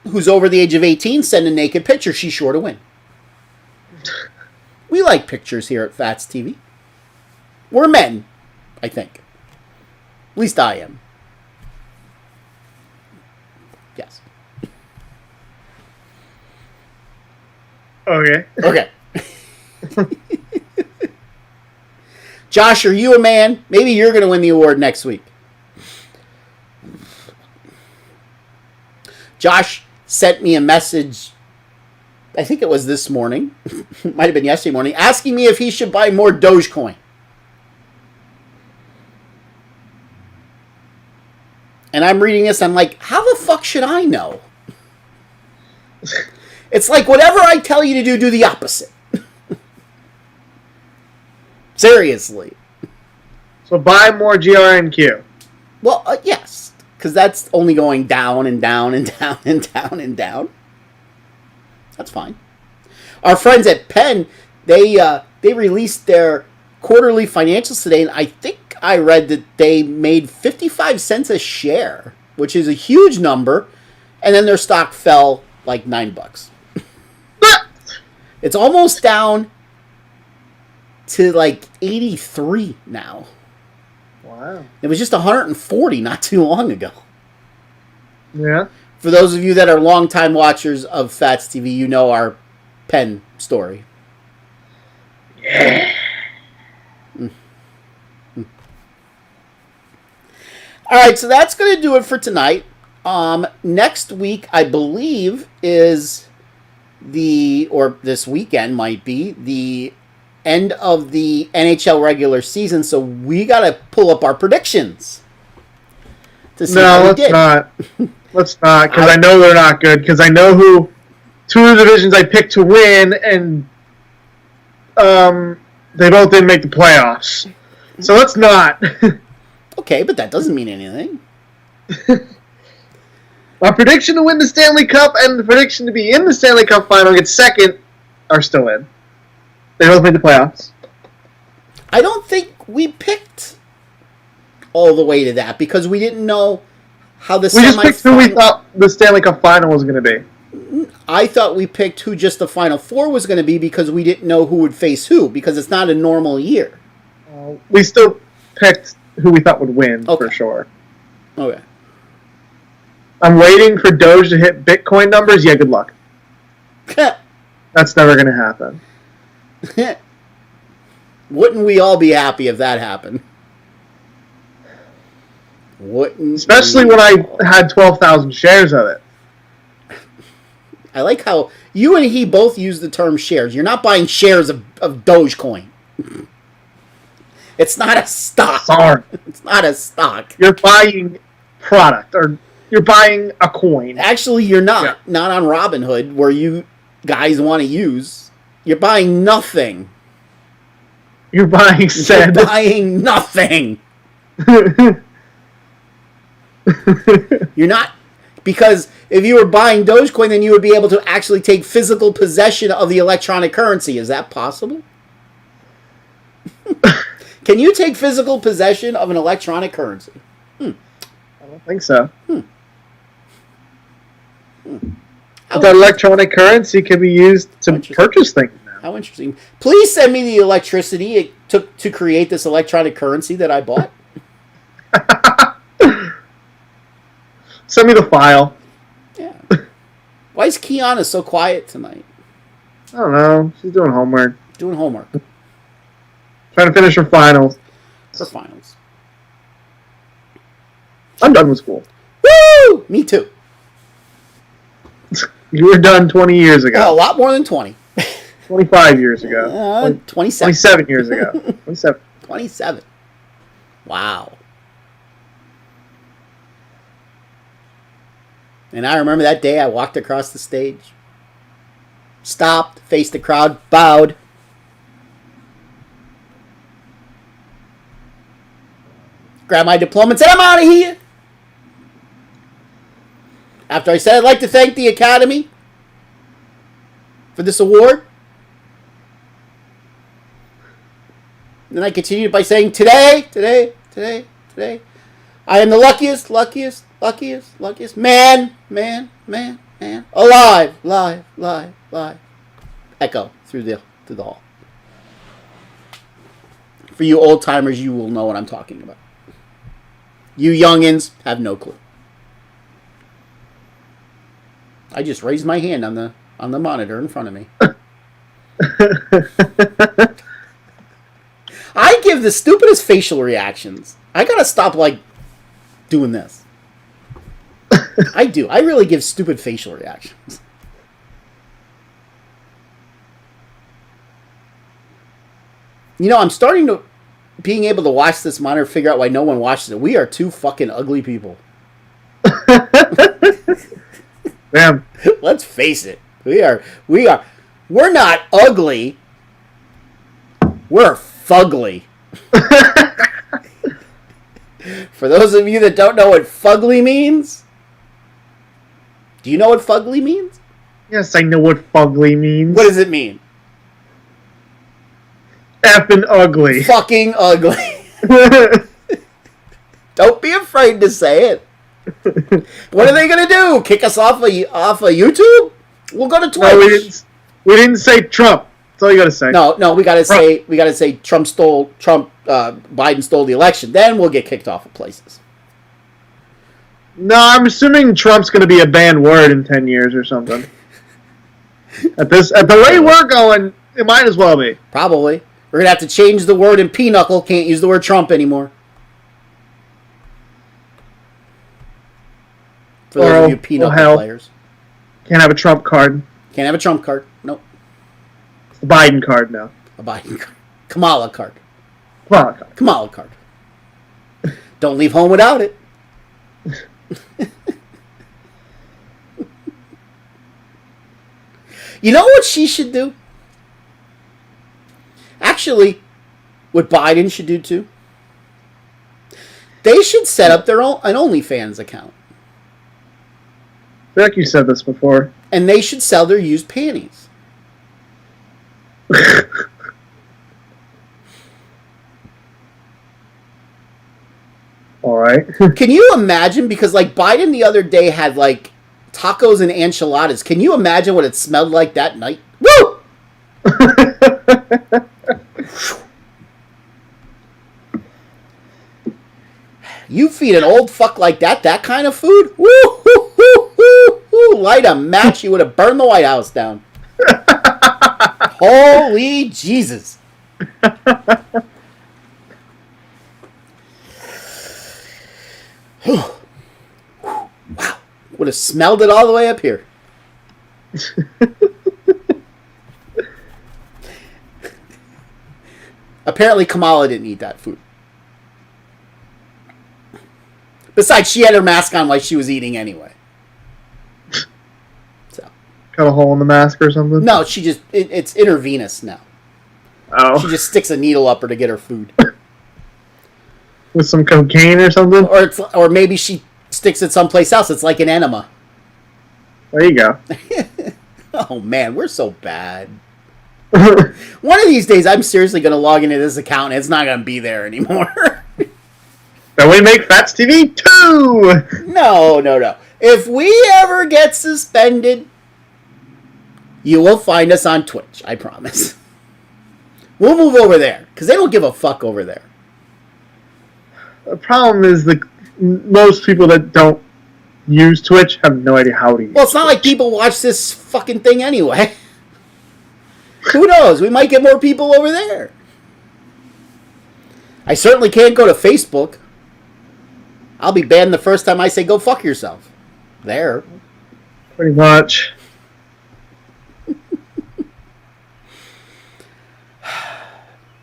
[SPEAKER 1] who's over the age of 18, send a naked picture. She's sure to win. We like pictures here at Phatts TV. We're men, I think. At least I am. Yes.
[SPEAKER 2] Okay.
[SPEAKER 1] Okay. Josh, are you a man? Maybe you're going to win the award next week. Josh sent me a message, I think it was this morning, might have been yesterday morning, asking me if he should buy more Dogecoin. And I'm reading this, I'm like, how the fuck should I know? It's like, whatever I tell you to do, do the opposite. Seriously.
[SPEAKER 2] So buy more GRNQ.
[SPEAKER 1] Well, yes, because that's only going down and down and down and down and down. That's fine. Our friends at Penn, they released their quarterly financials today, and I think I read that they made 55 cents a share, which is a huge number, and then their stock fell like $9. It's almost down to like 83 now.
[SPEAKER 2] Wow.
[SPEAKER 1] It was just 140 not too long ago.
[SPEAKER 2] Yeah.
[SPEAKER 1] For those of you that are longtime watchers of Phatts TV, you know our Penn story.
[SPEAKER 2] Yeah.
[SPEAKER 1] All right, so that's going to do it for tonight. Next week, I believe, is or this weekend might be, the end of the NHL regular season, so we got to pull up our predictions. To see how we
[SPEAKER 2] let's
[SPEAKER 1] did.
[SPEAKER 2] not. Let's not, because I know they're not good, because I know who two of the divisions I picked to win, and they both didn't make the playoffs. So let's not.
[SPEAKER 1] Okay, but that doesn't mean anything.
[SPEAKER 2] My prediction to win the Stanley Cup and the prediction to be in the Stanley Cup final and get second are still in. They both made the playoffs.
[SPEAKER 1] I don't think we picked all the way to that because we didn't know how the
[SPEAKER 2] We just picked who we thought the Stanley Cup final was going to be.
[SPEAKER 1] I thought we picked who just the Final Four was going to be because we didn't know who would face who because it's not a normal year.
[SPEAKER 2] We still picked who we thought would win for sure.
[SPEAKER 1] Okay.
[SPEAKER 2] I'm waiting for Doge to hit Bitcoin numbers. Yeah, good luck. That's never going to happen.
[SPEAKER 1] Wouldn't we all be happy if that happened?
[SPEAKER 2] Especially when I had 12,000 shares of it.
[SPEAKER 1] I like how you and he both use the term shares. You're not buying shares of Dogecoin. It's not a stock.
[SPEAKER 2] Sorry.
[SPEAKER 1] It's not a stock.
[SPEAKER 2] You're buying product, or you're buying a coin.
[SPEAKER 1] Actually, you're not. Yeah. Not on Robinhood, where you guys want to use. You're buying nothing.
[SPEAKER 2] You're buying said.
[SPEAKER 1] You're buying nothing. You're not. Because if you were buying Dogecoin, then you would be able to actually take physical possession of the electronic currency. Is that possible? Can you take physical possession of an electronic currency?
[SPEAKER 2] I don't think so. But that electronic currency can be used to purchase things now.
[SPEAKER 1] How interesting. Please send me the electricity it took to create this electronic currency that I bought.
[SPEAKER 2] Send me the file.
[SPEAKER 1] Yeah. Why is Kiana so quiet tonight?
[SPEAKER 2] I don't know. She's doing homework.
[SPEAKER 1] Doing homework.
[SPEAKER 2] Trying to finish her finals.
[SPEAKER 1] Her finals.
[SPEAKER 2] I'm done with school.
[SPEAKER 1] Woo! Me too.
[SPEAKER 2] You were done 20 years ago.
[SPEAKER 1] Oh, a lot more than 20.
[SPEAKER 2] 25 years ago.
[SPEAKER 1] 27.
[SPEAKER 2] 27 years ago. 27.
[SPEAKER 1] 27. Wow. And I remember that day I walked across the stage. Stopped, faced the crowd, bowed. Grabbed my diploma and said, I'm out of here. After I said I'd like to thank the Academy for this award. Then I continued by saying, today, I am the luckiest man, alive. Echo through the hall. For you old timers, you will know what I'm talking about. You youngins have no clue. I just raised my hand on the monitor in front of me. I give the stupidest facial reactions. I gotta stop, like, doing this. I do. I really give stupid facial reactions. You know, I'm starting to... Being able to watch this monitor, figure out why no one watches it. We are two fucking ugly people.
[SPEAKER 2] Damn.
[SPEAKER 1] Let's face it. We're not ugly. We're fugly. For those of you that don't know what fugly means, do you know what fugly means?
[SPEAKER 2] Yes, I know what fugly means.
[SPEAKER 1] What does it mean?
[SPEAKER 2] Effing ugly.
[SPEAKER 1] Fucking ugly. Don't be afraid to say it. What are they gonna do? Kick us off of YouTube? We'll go to Twitch.
[SPEAKER 2] No, we didn't say Trump. That's all you gotta say.
[SPEAKER 1] No, we gotta say Biden stole the election. Then we'll get kicked off of places.
[SPEAKER 2] No, I'm assuming Trump's gonna be a banned word in 10 years or something. At the way we're going, it might as well be.
[SPEAKER 1] Probably. We're gonna have to change the word in pinochle. Can't use the word Trump anymore. For those of you pinochle players.
[SPEAKER 2] Can't have a Trump card.
[SPEAKER 1] Can't have a Trump card. Nope.
[SPEAKER 2] It's the Biden card now.
[SPEAKER 1] A Biden card. Kamala card.
[SPEAKER 2] Kamala card.
[SPEAKER 1] Kamala card. Don't leave home without it. You know what she should do? Actually, what Biden should do too? They should set up their own an OnlyFans account.
[SPEAKER 2] I feel like you said this before.
[SPEAKER 1] And they should sell their used panties.
[SPEAKER 2] Alright.
[SPEAKER 1] Can you imagine? Because, like, Biden the other day had, like, tacos and enchiladas. Can you imagine what it smelled like that night? Woo! You feed an old fuck like that kind of food? Woo! Hoo, hoo, hoo, hoo. Light a match, you would have burned the White House down. Holy Jesus. Wow. Would have smelled it all the way up here. Apparently Kamala didn't eat that food. Besides, she had her mask on while she was eating anyway. So.
[SPEAKER 2] Got a hole in the mask or something?
[SPEAKER 1] No, she just... it's intravenous now.
[SPEAKER 2] Oh.
[SPEAKER 1] She just sticks a needle up her to get her food.
[SPEAKER 2] With some cocaine or something?
[SPEAKER 1] Or maybe she sticks it someplace else. It's like an enema.
[SPEAKER 2] There you go.
[SPEAKER 1] Oh, man, we're so bad. One of these days, I'm seriously going to log into this account and it's not going to be there anymore.
[SPEAKER 2] Then we make Phatts TV 2!
[SPEAKER 1] No. If we ever get suspended, you will find us on Twitch, I promise. We'll move over there, because they don't give a fuck over there.
[SPEAKER 2] The problem is most people that don't use Twitch have no idea how to use it.
[SPEAKER 1] Well, it's not like people watch this fucking thing anyway. Who knows? We might get more people over there. I certainly can't go to Facebook. I'll be banned the first time I say go fuck yourself. There.
[SPEAKER 2] Pretty much.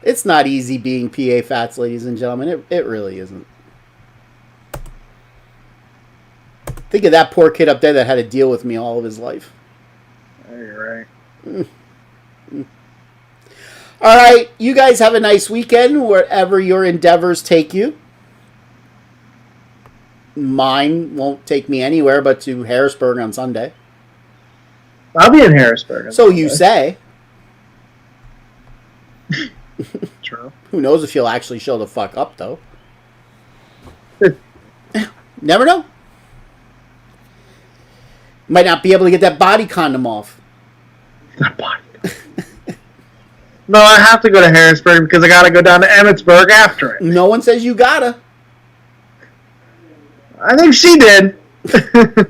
[SPEAKER 1] It's not easy being PA Phatts, ladies and gentlemen. It really isn't. Think of that poor kid up there that had to deal with me all of his life.
[SPEAKER 2] You're right.
[SPEAKER 1] All right, you guys have a nice weekend wherever your endeavors take you. Mine won't take me anywhere but to Harrisburg on Sunday.
[SPEAKER 2] I'll be in Harrisburg.
[SPEAKER 1] So you say.
[SPEAKER 2] True.
[SPEAKER 1] Who knows if you'll actually show the fuck up, though. Never know. Might not be able to get that body condom off.
[SPEAKER 2] That body. No, I have to go to Harrisburg because I got to go down to Emmitsburg after it.
[SPEAKER 1] No one says you gotta.
[SPEAKER 2] I think she did. I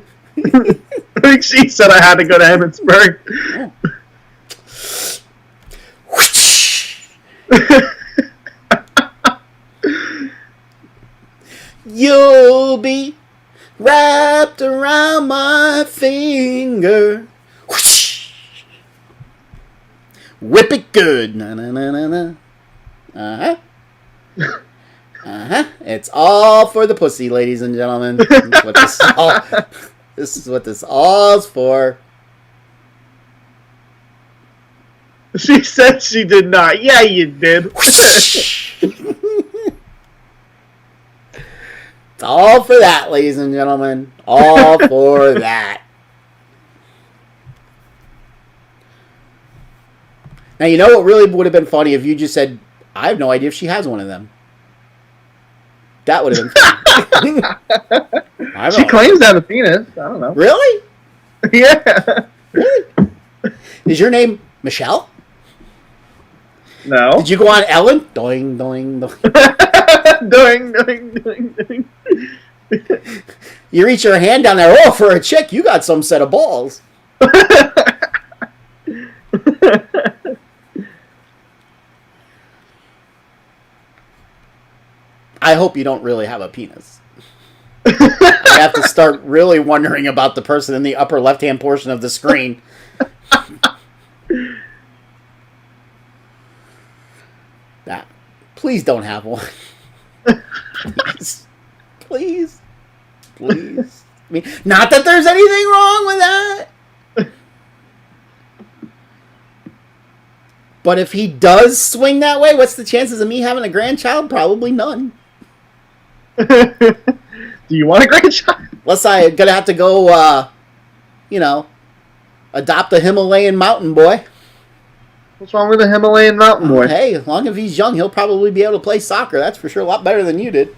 [SPEAKER 2] think she said I had to go to Emmitsburg.
[SPEAKER 1] You'll be wrapped around my finger. Whip it good. Na na na na na. Uh-huh. Uh-huh. It's all for the pussy, ladies and gentlemen. This is what this all's for.
[SPEAKER 2] She said she did not. Yeah, you did.
[SPEAKER 1] It's all for that, ladies and gentlemen. All for that. Now, you know what really would have been funny if you just said, I have no idea if she has one of them. That would have been funny.
[SPEAKER 2] She claims to have a penis. I don't know.
[SPEAKER 1] Really?
[SPEAKER 2] Yeah.
[SPEAKER 1] Really? Is your name Michelle?
[SPEAKER 2] No.
[SPEAKER 1] Did you go on Ellen? Doing, doing, doing.
[SPEAKER 2] doing.
[SPEAKER 1] You reach your hand down there. Oh, for a chick, you got some set of balls. I hope you don't really have a penis. I have to start really wondering about the person in the upper left-hand portion of the screen. Please don't have one. Please. Please. Please. I mean, not that there's anything wrong with that. But if he does swing that way, what's the chances of me having a grandchild? Probably none.
[SPEAKER 2] Do you want a grandchild?
[SPEAKER 1] Unless I'm going to have to go, adopt a Himalayan mountain boy.
[SPEAKER 2] What's wrong with a Himalayan mountain boy?
[SPEAKER 1] Hey, as long as he's young, he'll probably be able to play soccer. That's for sure a lot better than you did.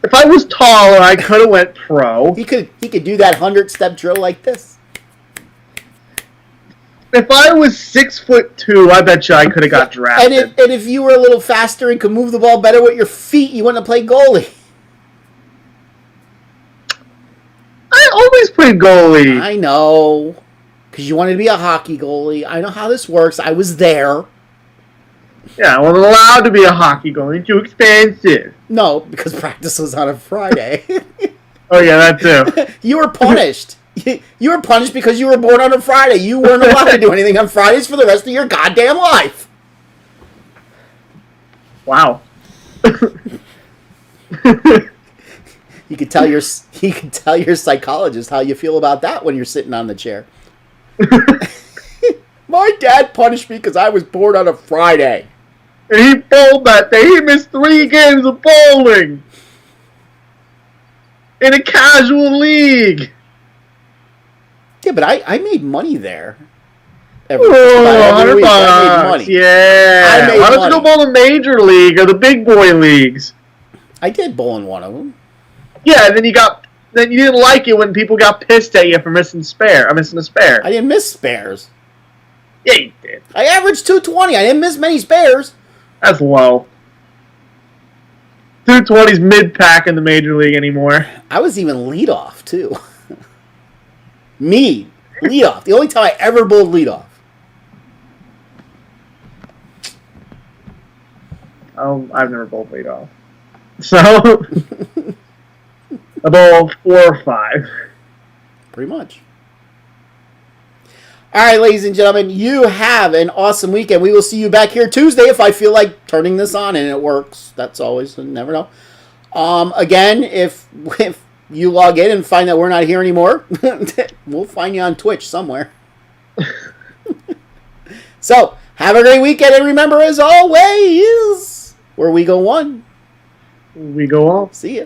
[SPEAKER 2] If I was taller, I could have went pro.
[SPEAKER 1] He could do that 100-step drill like this.
[SPEAKER 2] If I was 6'2", I bet you I could have got drafted.
[SPEAKER 1] And if you were a little faster and could move the ball better with your feet, you wouldn't have played goalie.
[SPEAKER 2] I always played goalie.
[SPEAKER 1] I know. Because you wanted to be a hockey goalie. I know how this works. I was there.
[SPEAKER 2] Yeah, I wasn't allowed to be a hockey goalie. Too expensive.
[SPEAKER 1] No, because practice was on a Friday.
[SPEAKER 2] Oh, yeah, that too.
[SPEAKER 1] You were punished. You were punished because you were born on a Friday. You weren't allowed to do anything on Fridays for the rest of your goddamn life.
[SPEAKER 2] Wow.
[SPEAKER 1] You could tell your psychologist how you feel about that when you're sitting on the chair. My dad punished me because I was born on a Friday.
[SPEAKER 2] And he bowled that day. He missed 3 games of bowling. In a casual league.
[SPEAKER 1] Yeah, but I made money there.
[SPEAKER 2] Every week. I made money. Yeah. Why don't you go bowl the major league or the big boy leagues?
[SPEAKER 1] I did bowl in one of them.
[SPEAKER 2] Yeah, and then you didn't like it when people got pissed at you for missing a spare.
[SPEAKER 1] I didn't miss spares.
[SPEAKER 2] Yeah, you did.
[SPEAKER 1] I averaged 220. I didn't miss many spares.
[SPEAKER 2] That's low. 220's mid-pack in the major league anymore.
[SPEAKER 1] I was even leadoff, too. Me, leadoff. The only time I ever bowled leadoff.
[SPEAKER 2] Oh, I've never bowled leadoff. So, I bowl 4 or 5.
[SPEAKER 1] Pretty much. All right, ladies and gentlemen, you have an awesome weekend. We will see you back here Tuesday if I feel like turning this on and it works. That's always, you never know. Again, if you log in and find that we're not here anymore, we'll find you on Twitch somewhere. So, have a great weekend, and remember, as always, where we go one,
[SPEAKER 2] we go all.
[SPEAKER 1] See ya.